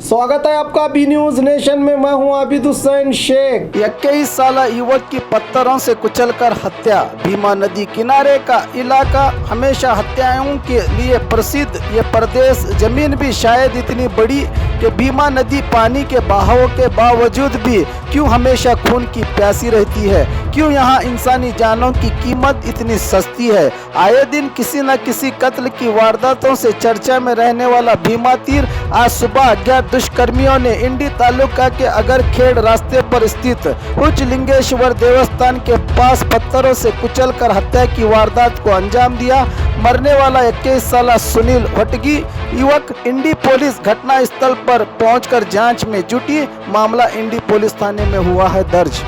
स्वागत है आपका बी न्यूज नेशन में। मैं हूं आबिद हुसैन शेख। 21 साल युवक की पत्थरों से कुचलकर हत्या। भीमा नदी किनारे का इलाका हमेशा हत्याओं के लिए प्रसिद्ध। ये प्रदेश जमीन भी शायद इतनी बड़ी कि भीमा नदी पानी के बहाव के बावजूद भी क्यों हमेशा खून की प्यासी रहती है। क्यों यहाँ इंसानी जानों की कीमत इतनी सस्ती है। आए दिन किसी न किसी कत्ल की वारदातों से चर्चा में रहने वाला भीमा तीर आज सुबह अज्ञात दुष्कर्मियों ने इंडी तालुका के अगरखेड़ रास्ते पर स्थित उच्च लिंगेश्वर देवस्थान के पास पत्थरों से कुचलकर हत्या की वारदात को अंजाम दिया। मरने वाला 21 साल सुनील वटगी युवक इंडी पुलिस घटना स्थल पर पहुंचकर जांच में जुटी। मामला इंडी पुलिस थाने में हुआ है दर्ज।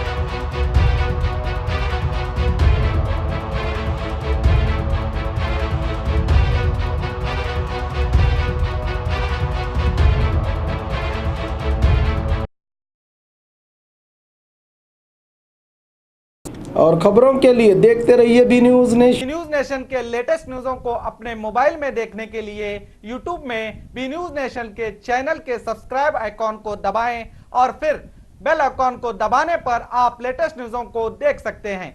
और खबरों के लिए देखते रहिए B News Nation. B News Nation के लेटेस्ट न्यूज़ों को अपने मोबाइल में देखने के लिए यूट्यूब में बी न्यूज नेशन के चैनल के सब्सक्राइब आइकॉन को दबाएं और फिर बेल आइकॉन को दबाने पर आप लेटेस्ट न्यूज़ों को देख सकते हैं।